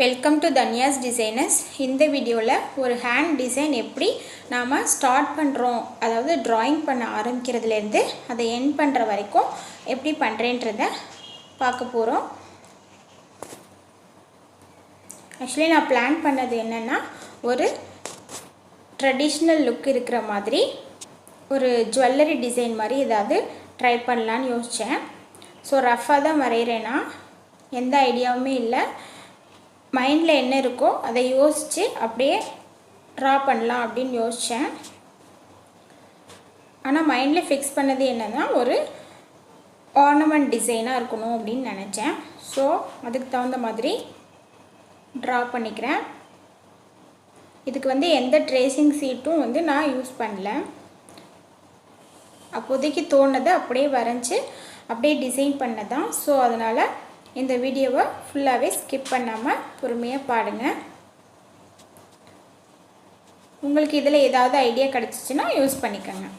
Welcome to தன்யாஸ் designers. இந்த வீடியோவில் ஒரு ஹேண்ட் டிசைன் எப்படி நாம் ஸ்டார்ட் பண்ணுறோம், அதாவது ட்ராயிங் பண்ண ஆரம்பிக்கிறதுலேருந்து அதை எண்ட் பண்ணுற வரைக்கும் எப்படி பண்ணுறேன்றதை பார்க்க போகிறோம். ஆக்சுவலி நான் பிளான் பண்ணது என்னென்னா, ஒரு ட்ரெடிஷ்னல் லுக் இருக்கிற மாதிரி ஒரு ஜுவல்லரி டிசைன் மாதிரி ஏதாவது ட்ரை பண்ணலான்னு யோசித்தேன். ஸோ ரஃப்பாக தான் வரைகிறேன்னா, எந்த ஐடியாவுமே இல்லை. மைண்டில் என்ன இருக்கோ அதை யோசித்து அப்படியே ட்ரா பண்ணலாம் அப்படின்னு யோசித்தேன். ஆனால் மைண்டில் ஃபிக்ஸ் பண்ணது என்னென்னா, ஒரு ஆர்னமெண்ட் டிசைனாக இருக்கணும் அப்படின்னு நினச்சேன். ஸோ அதுக்கு தகுந்த மாதிரி ட்ரா பண்ணிக்கிறேன். இதுக்கு எந்த ட்ரேசிங் சீட்டும் நான் யூஸ் பண்ணல. அப்போதைக்கு தோணுதை அப்படியே வரைஞ்சி அப்படியே டிசைன் பண்ணதான். ஸோ அதனால் இந்த வீடியோவை ஃபுல்லாகவே ஸ்கிப் பண்ணாமல் பொறுமையாக பாருங்கள். உங்களுக்கு இதில் ஏதாவது ஐடியா கிடச்சிச்சின்னா யூஸ் பண்ணிக்கோங்க.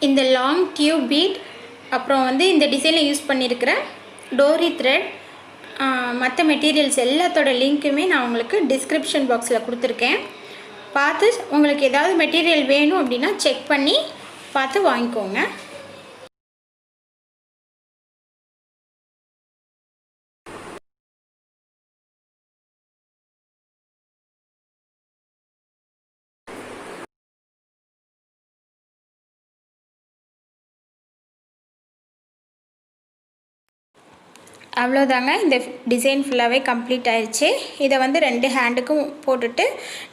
இந்த லாங் டியூப் பீட் அப்புறம் வந்து இந்த டிசைனில் யூஸ் பண்ணியிருக்கிற டோரி த்ரெட் மற்ற மெட்டீரியல்ஸ் எல்லாத்தோட லிங்க்குமே நான் உங்களுக்கு டிஸ்கிரிப்ஷன் பாக்ஸில் கொடுத்துருக்கேன். பார்த்து உங்களுக்கு ஏதாவது மெட்டீரியல் வேணும் அப்படின்னா செக் பண்ணி பார்த்து வாங்கிக்கோங்க. அவ்வளோதாங்க, இந்த டிசைன் ஃபுல்லாகவே கம்ப்ளீட் ஆயிடுச்சு. இதை வந்து 2 ஹேண்டுக்கும் போட்டுட்டு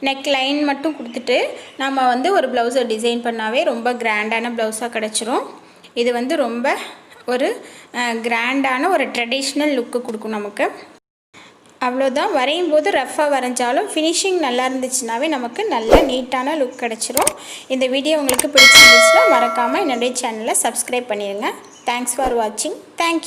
நெக் லைன் மட்டும் கொடுத்துட்டு நம்ம வந்து ஒரு ப்ளவுஸை டிசைன் பண்ணாவே ரொம்ப கிராண்டான ப்ளவுஸாக கிடச்சிரும். இது வந்து ரொம்ப ஒரு கிராண்டான ஒரு ட்ரெடிஷ்னல் லுக்கு கொடுக்கும் நமக்கு. அவ்வளோதான், வரையும் போது ரஃப்பாக வரைஞ்சாலும் ஃபினிஷிங் நல்லா இருந்துச்சுனாவே நமக்கு நல்ல நீட்டான லுக் கிடச்சிரும். இந்த வீடியோ உங்களுக்கு பிடிச்சிருந்துச்சுன்னா மறக்காமல் என்னுடைய சேனலை சப்ஸ்கிரைப் பண்ணிடுங்க. தேங்க்ஸ் ஃபார் வாட்சிங். தேங்க்யூ.